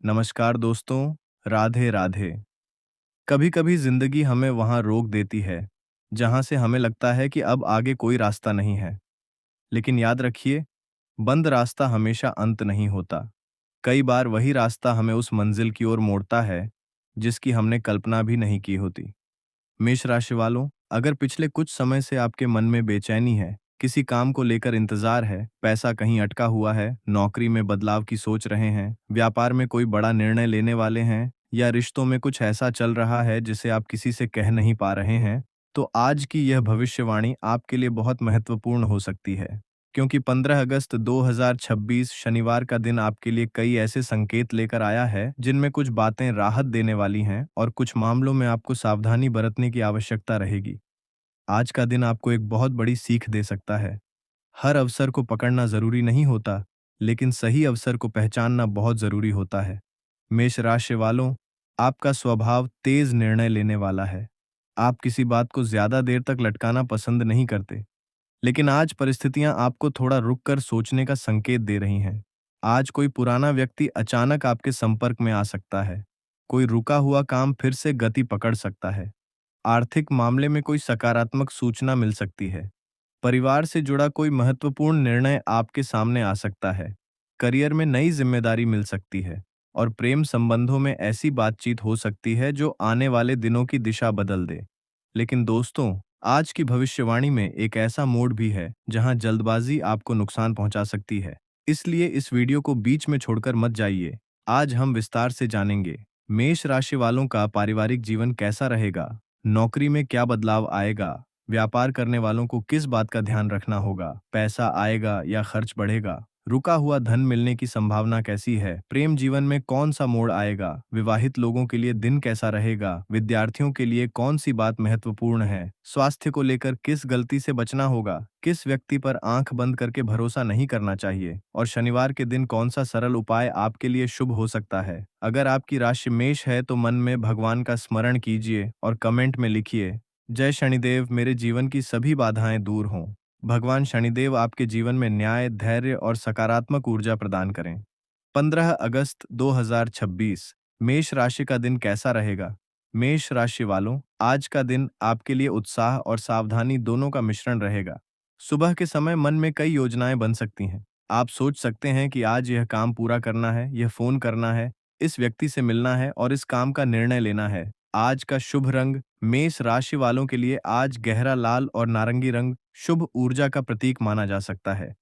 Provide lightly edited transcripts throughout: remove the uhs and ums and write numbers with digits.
नमस्कार दोस्तों, राधे राधे। कभी कभी जिंदगी हमें वहां रोक देती है जहां से हमें लगता है कि अब आगे कोई रास्ता नहीं है। लेकिन याद रखिए, बंद रास्ता हमेशा अंत नहीं होता। कई बार वही रास्ता हमें उस मंजिल की ओर मोड़ता है जिसकी हमने कल्पना भी नहीं की होती। मेष राशि वालों, अगर पिछले कुछ समय से आपके मन में बेचैनी है, किसी काम को लेकर इंतजार है, पैसा कहीं अटका हुआ है, नौकरी में बदलाव की सोच रहे हैं, व्यापार में कोई बड़ा निर्णय लेने वाले हैं, या रिश्तों में कुछ ऐसा चल रहा है जिसे आप किसी से कह नहीं पा रहे हैं, तो आज की यह भविष्यवाणी आपके लिए बहुत महत्वपूर्ण हो सकती है। क्योंकि 15 अगस्त 2026 शनिवार का दिन आपके लिए कई ऐसे संकेत लेकर आया है जिनमें कुछ बातें राहत देने वाली हैं और कुछ मामलों में आपको सावधानी बरतने की आवश्यकता रहेगी। आज का दिन आपको एक बहुत बड़ी सीख दे सकता है। हर अवसर को पकड़ना जरूरी नहीं होता, लेकिन सही अवसर को पहचानना बहुत जरूरी होता है। मेष राशि वालों, आपका स्वभाव तेज निर्णय लेने वाला है। आप किसी बात को ज्यादा देर तक लटकाना पसंद नहीं करते, लेकिन आज परिस्थितियां आपको थोड़ा रुक कर सोचने का संकेत दे रही हैं। आज कोई पुराना व्यक्ति अचानक आपके संपर्क में आ सकता है। कोई रुका हुआ काम फिर से गति पकड़ सकता है। आर्थिक मामले में कोई सकारात्मक सूचना मिल सकती है। परिवार से जुड़ा कोई महत्वपूर्ण निर्णय आपके सामने आ सकता है। करियर में नई जिम्मेदारी मिल सकती है। और प्रेम संबंधों में ऐसी बातचीत हो सकती है जो आने वाले दिनों की दिशा बदल दे। लेकिन दोस्तों, आज की भविष्यवाणी में एक ऐसा मोड़ भी है जहां जल्दबाजी आपको नुकसान पहुंचा सकती है। इसलिए इस वीडियो को बीच में छोड़कर मत जाइए। आज हम विस्तार से जानेंगे मेष राशि वालों का पारिवारिक जीवन कैसा रहेगा, नौकरी में क्या बदलाव आएगा, व्यापार करने वालों को किस बात का ध्यान रखना होगा, पैसा आएगा या खर्च बढ़ेगा, रुका हुआ धन मिलने की संभावना कैसी है, प्रेम जीवन में कौन सा मोड़ आएगा, विवाहित लोगों के लिए दिन कैसा रहेगा, विद्यार्थियों के लिए कौन सी बात महत्वपूर्ण है, स्वास्थ्य को लेकर किस गलती से बचना होगा, किस व्यक्ति पर आंख बंद करके भरोसा नहीं करना चाहिए, और शनिवार के दिन कौन सा सरल उपाय आपके लिए शुभ हो सकता है। अगर आपकी राशि मेष है तो मन में भगवान का स्मरण कीजिए और कमेंट में लिखिए, जय शनिदेव, मेरे जीवन की सभी बाधाएं दूर हों। भगवान शनिदेव आपके जीवन में न्याय, धैर्य और सकारात्मक ऊर्जा प्रदान करें। 15 अगस्त 2026 मेष राशि का दिन कैसा रहेगा? मेष राशि वालों, आज का दिन आपके लिए उत्साह और सावधानी दोनों का मिश्रण रहेगा। सुबह के समय मन में कई योजनाएं बन सकती हैं। आप सोच सकते हैं कि आज यह काम पूरा करना है, यह फोन करना है, इस व्यक्ति से मिलना है और इस काम का निर्णय लेना है। आज का शुभ रंग मेष राशि वालों के लिए आज गहरा लाल और नारंगी रंग शुभ ऊर्जा का प्रतीक माना जा सकता है।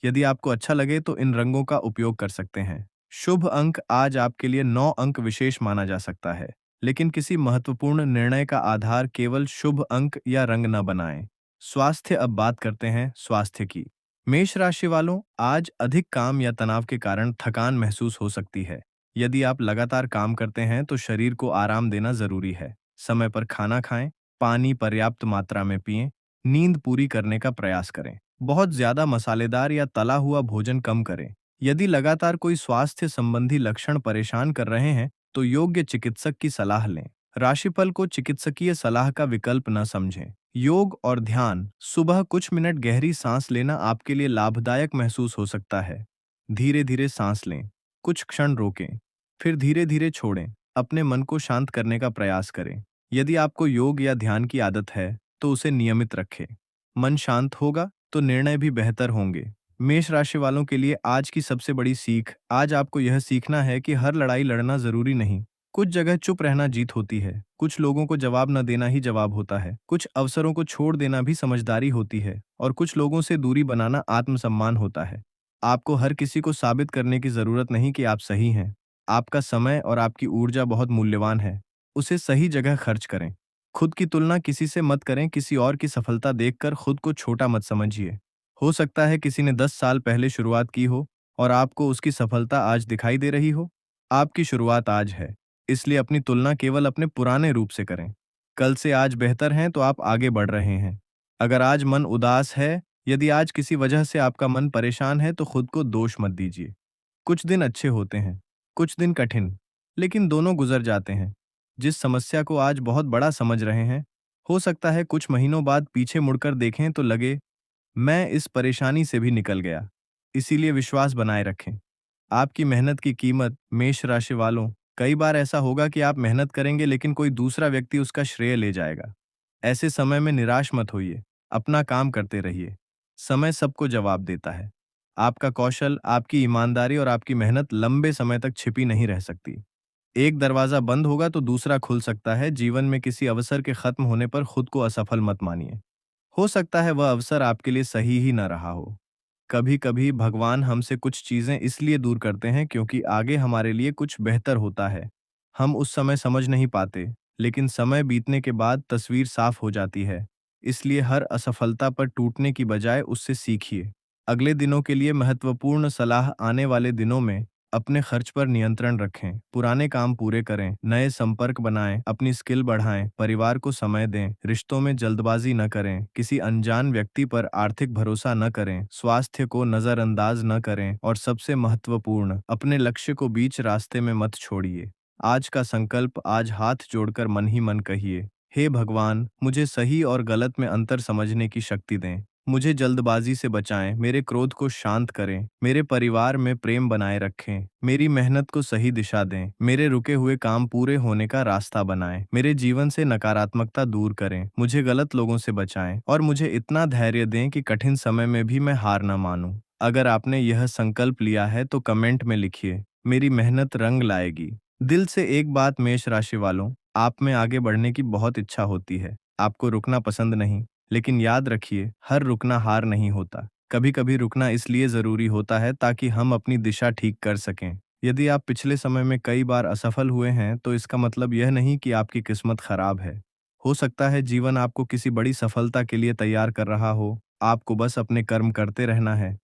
यदि आपको अच्छा लगे तो इन रंगों का उपयोग कर सकते हैं। शुभ अंक आज आपके लिए 9 अंक विशेष माना जा सकता है, लेकिन किसी महत्वपूर्ण निर्णय का आधार केवल शुभ अंक या रंग न बनाएं। स्वास्थ्य, अब बात करते हैं स्वास्थ्य की। मेष राशि वालों, आज अधिक काम या तनाव के कारण थकान महसूस हो सकती है। यदि आप लगातार काम करते हैं तो शरीर को आराम देना जरूरी है। समय पर खाना खाएं, पानी पर्याप्त मात्रा में पिएं, नींद पूरी करने का प्रयास करें। बहुत ज्यादा मसालेदार या तला हुआ भोजन कम करें। यदि लगातार कोई स्वास्थ्य संबंधी लक्षण परेशान कर रहे हैं तो योग्य चिकित्सक की सलाह लें। राशिफल को चिकित्सकीय सलाह का विकल्प न समझें। योग और ध्यान, सुबह कुछ मिनट गहरी सांस लेना आपके लिए लाभदायक महसूस हो सकता है। धीरे धीरे सांस लें, कुछ क्षण रोकें, फिर धीरे धीरे छोड़ें। अपने मन को शांत करने का प्रयास करें। यदि आपको योग या ध्यान की आदत है तो उसे नियमित रखें। मन शांत होगा तो निर्णय भी बेहतर होंगे। मेष राशि वालों के लिए आज की सबसे बड़ी सीख, आज आपको यह सीखना है कि हर लड़ाई लड़ना जरूरी नहीं। कुछ जगह चुप रहना जीत होती है, कुछ लोगों को जवाब न देना ही जवाब होता है, कुछ अवसरों को छोड़ देना भी समझदारी होती है, और कुछ लोगों से दूरी बनाना आत्मसम्मान होता है। आपको हर किसी को साबित करने की जरूरत नहीं कि आप सही हैं। आपका समय और आपकी ऊर्जा बहुत मूल्यवान है। उसे सही जगह खर्च करें। खुद की तुलना किसी से मत करें, किसी और की सफलता देखकर खुद को छोटा मत समझिए। हो सकता है किसी ने 10 साल पहले शुरुआत की हो और आपको उसकी सफलता आज दिखाई दे रही हो। आपकी शुरुआत आज है, इसलिए अपनी तुलना केवल अपने पुराने रूप से करें। कल से आज बेहतर हैं तो आप आगे बढ़ रहे हैं। अगर आज मन उदास है, यदि आज किसी वजह से आपका मन परेशान है तो खुद को दोष मत दीजिए। कुछ दिन अच्छे होते हैं, कुछ दिन कठिन, लेकिन दोनों गुजर जाते हैं। जिस समस्या को आज बहुत बड़ा समझ रहे हैं, हो सकता है कुछ महीनों बाद पीछे मुड़कर देखें तो लगे, मैं इस परेशानी से भी निकल गया। इसीलिए विश्वास बनाए रखें। आपकी मेहनत की कीमत, मेष राशि वालों, कई बार ऐसा होगा कि आप मेहनत करेंगे लेकिन कोई दूसरा व्यक्ति उसका श्रेय ले जाएगा। ऐसे समय में निराश मत होइए, अपना काम करते रहिए। समय सबको जवाब देता है। आपका कौशल, आपकी ईमानदारी और आपकी मेहनत लंबे समय तक छिपी नहीं रह सकती। एक दरवाजा बंद होगा तो दूसरा खुल सकता है। जीवन में किसी अवसर के खत्म होने पर खुद को असफल मत मानिए। हो सकता है वह अवसर आपके लिए सही ही न रहा हो। कभी कभी भगवान हमसे कुछ चीजें इसलिए दूर करते हैं क्योंकि आगे हमारे लिए कुछ बेहतर होता है। हम उस समय समझ नहीं पाते, लेकिन समय बीतने के बाद तस्वीर साफ हो जाती है। इसलिए हर असफलता पर टूटने की बजाय उससे सीखिए। अगले दिनों के लिए महत्वपूर्ण सलाह, आने वाले दिनों में अपने खर्च पर नियंत्रण रखें, पुराने काम पूरे करें, नए संपर्क बनाएं, अपनी स्किल बढ़ाएं, परिवार को समय दें, रिश्तों में जल्दबाजी न करें, किसी अनजान व्यक्ति पर आर्थिक भरोसा न करें, स्वास्थ्य को नजरअंदाज न करें और सबसे महत्वपूर्ण, अपने लक्ष्य को बीच रास्ते में मत छोड़िए। आज का संकल्प, आज हाथ जोड़कर मन ही मन कहिए, हे भगवान, मुझे सही और गलत में अंतर समझने की शक्ति दें। मुझे जल्दबाजी से बचाएं, मेरे क्रोध को शांत करें, मेरे परिवार में प्रेम बनाए रखें, मेरी मेहनत को सही दिशा दें, मेरे रुके हुए काम पूरे होने का रास्ता बनाएं, मेरे जीवन से नकारात्मकता दूर करें, मुझे गलत लोगों से बचाएं और मुझे इतना धैर्य दें कि कठिन समय में भी मैं हार न मानूं। अगर आपने यह संकल्प लिया है तो कमेंट में लिखिए, मेरी मेहनत रंग लाएगी। दिल से एक बात मेष राशि वालों, आप में आगे बढ़ने की बहुत इच्छा होती है। आपको रुकना पसंद नहीं, लेकिन याद रखिए, हर रुकना हार नहीं होता। कभी कभी रुकना इसलिए जरूरी होता है ताकि हम अपनी दिशा ठीक कर सकें। यदि आप पिछले समय में कई बार असफल हुए हैं तो इसका मतलब यह नहीं कि आपकी किस्मत खराब है। हो सकता है जीवन आपको किसी बड़ी सफलता के लिए तैयार कर रहा हो। आपको बस अपने कर्म करते रहना है।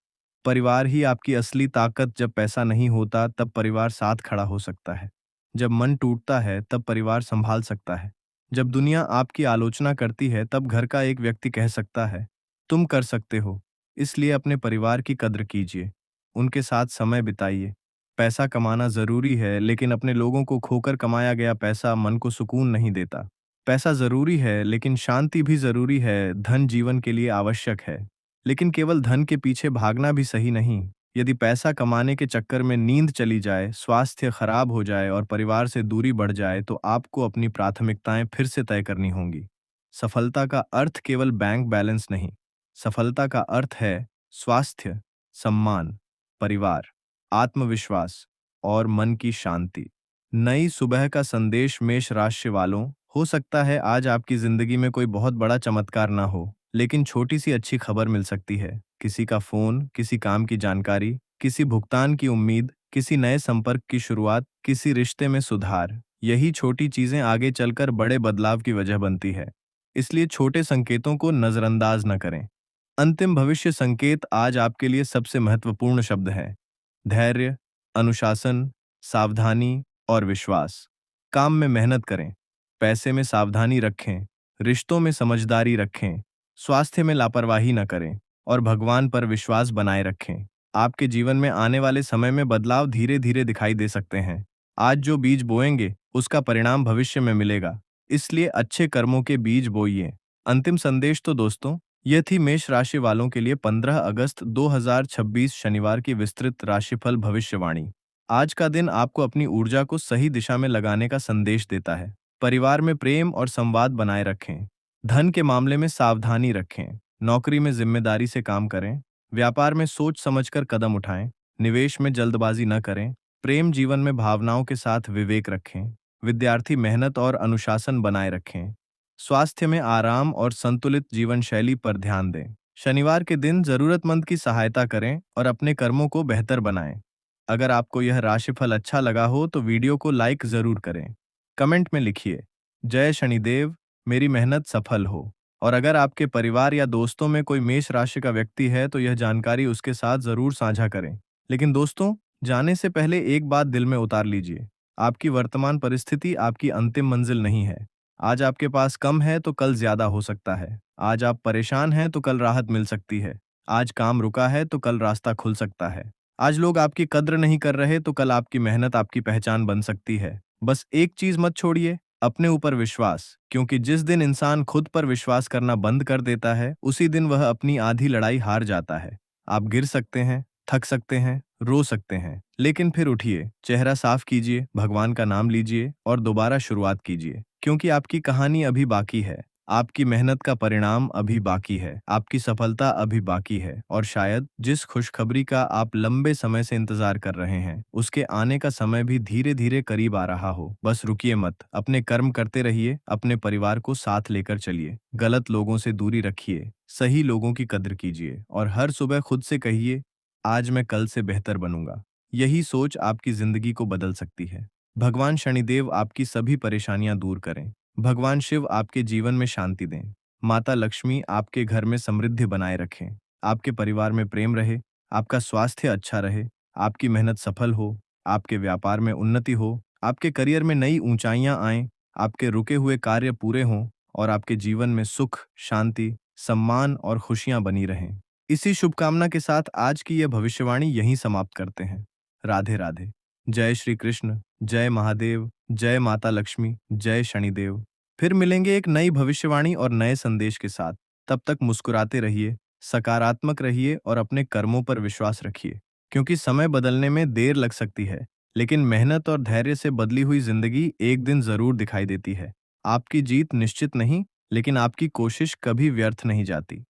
परिवार ही आपकी असली ताकत, जब पैसा नहीं होता तब परिवार साथ खड़ा हो सकता है। जब मन टूटता है तब परिवार संभाल सकता है। जब दुनिया आपकी आलोचना करती है तब घर का एक व्यक्ति कह सकता है, तुम कर सकते हो। इसलिए अपने परिवार की कद्र कीजिए, उनके साथ समय बिताइए। पैसा कमाना जरूरी है, लेकिन अपने लोगों को खोकर कमाया गया पैसा मन को सुकून नहीं देता। पैसा जरूरी है, लेकिन शांति भी जरूरी है। धन जीवन के लिए आवश्यक है, लेकिन केवल धन के पीछे भागना भी सही नहीं। यदि पैसा कमाने के चक्कर में नींद चली जाए, स्वास्थ्य खराब हो जाए और परिवार से दूरी बढ़ जाए तो आपको अपनी प्राथमिकताएं फिर से तय करनी होंगी। सफलता का अर्थ केवल बैंक बैलेंस नहीं, सफलता का अर्थ है स्वास्थ्य, सम्मान, परिवार, आत्मविश्वास और मन की शांति। नई सुबह का संदेश मेष राशि वालों, हो सकता है आज आपकी जिंदगी में कोई बहुत बड़ा चमत्कार ना हो, लेकिन छोटी सी अच्छी खबर मिल सकती है। किसी का फोन, किसी काम की जानकारी, किसी भुगतान की उम्मीद, किसी नए संपर्क की शुरुआत, किसी रिश्ते में सुधार। यही छोटी चीजें आगे चलकर बड़े बदलाव की वजह बनती है। इसलिए छोटे संकेतों को नजरअंदाज न करें। अंतिम भविष्य संकेत, आज आपके लिए सबसे महत्वपूर्ण शब्द है धैर्य, अनुशासन, सावधानी और विश्वास। काम में मेहनत करें, पैसे में सावधानी रखें, रिश्तों में समझदारी रखें, स्वास्थ्य में लापरवाही न करें और भगवान पर विश्वास बनाए रखें। आपके जीवन में आने वाले समय में बदलाव धीरे धीरे दिखाई दे सकते हैं। आज जो बीज बोएंगे उसका परिणाम भविष्य में मिलेगा। इसलिए अच्छे कर्मों के बीज बोइए। अंतिम संदेश तो दोस्तों, यह थी मेष राशि वालों के लिए 15 अगस्त 2026 शनिवार की विस्तृत राशिफल भविष्यवाणी। आज का दिन आपको अपनी ऊर्जा को सही दिशा में लगाने का संदेश देता है। परिवार में प्रेम और संवाद बनाए रखें, धन के मामले में सावधानी रखें, नौकरी में जिम्मेदारी से काम करें, व्यापार में सोच समझकर कदम उठाएं, निवेश में जल्दबाजी न करें, प्रेम जीवन में भावनाओं के साथ विवेक रखें, विद्यार्थी मेहनत और अनुशासन बनाए रखें, स्वास्थ्य में आराम और संतुलित जीवन शैली पर ध्यान दें। शनिवार के दिन जरूरतमंद की सहायता करें और अपने कर्मों को बेहतर बनाएं। अगर आपको यह राशिफल अच्छा लगा हो तो वीडियो को लाइक जरूर करें। कमेंट में लिखिए, जय शनिदेव, मेरी मेहनत सफल हो। और अगर आपके परिवार या दोस्तों में कोई मेष राशि का व्यक्ति है तो यह जानकारी उसके साथ जरूर साझा करें। लेकिन दोस्तों, जाने से पहले एक बात दिल में उतार लीजिए, आपकी वर्तमान परिस्थिति आपकी अंतिम मंजिल नहीं है। आज आपके पास कम है तो कल ज्यादा हो सकता है। आज आप परेशान हैं तो कल राहत मिल सकती है। आज काम रुका है तो कल रास्ता खुल सकता है। आज लोग आपकी कद्र नहीं कर रहे तो कल आपकी मेहनत आपकी पहचान बन सकती है। बस एक चीज मत छोड़िए, अपने ऊपर विश्वास, क्योंकि जिस दिन इंसान खुद पर विश्वास करना बंद कर देता है उसी दिन वह अपनी आधी लड़ाई हार जाता है। आप गिर सकते हैं, थक सकते हैं, रो सकते हैं, लेकिन फिर उठिए, चेहरा साफ कीजिए, भगवान का नाम लीजिए और दोबारा शुरुआत कीजिए, क्योंकि आपकी कहानी अभी बाकी है। आपकी मेहनत का परिणाम अभी बाकी है, आपकी सफलता अभी बाकी है और शायद जिस खुशखबरी का आप लंबे समय से इंतजार कर रहे हैं, उसके आने का समय भी धीरे-धीरे करीब आ रहा हो। बस रुकिए मत, अपने कर्म करते रहिए, अपने परिवार को साथ लेकर चलिए, गलत लोगों से दूरी रखिए, सही लोगों की कद्र कीजिए और हर सुबह खुद से कहिए, आज मैं कल से बेहतर बनूंगा। यही सोच आपकी जिंदगी को बदल सकती है। भगवान शनिदेव आपकी सभी परेशानियां दूर करें। भगवान शिव आपके जीवन में शांति दें। माता लक्ष्मी आपके घर में समृद्धि बनाए रखें। आपके परिवार में प्रेम रहे, आपका स्वास्थ्य अच्छा रहे, आपकी मेहनत सफल हो, आपके व्यापार में उन्नति हो, आपके करियर में नई ऊंचाइयां आएं, आपके रुके हुए कार्य पूरे हों और आपके जीवन में सुख, शांति, सम्मान और खुशियां बनी रहें। इसी शुभकामना के साथ आज की यह भविष्यवाणी यहीं समाप्त करते हैं। राधे राधे। जय श्री कृष्ण, जय महादेव, जय माता लक्ष्मी, जय शनिदेव। फिर मिलेंगे एक नई भविष्यवाणी और नए संदेश के साथ। तब तक मुस्कुराते रहिए, सकारात्मक रहिए और अपने कर्मों पर विश्वास रखिए, क्योंकि समय बदलने में देर लग सकती है, लेकिन मेहनत और धैर्य से बदली हुई जिंदगी एक दिन जरूर दिखाई देती है। आपकी जीत निश्चित नहीं, लेकिन आपकी कोशिश कभी व्यर्थ नहीं जाती।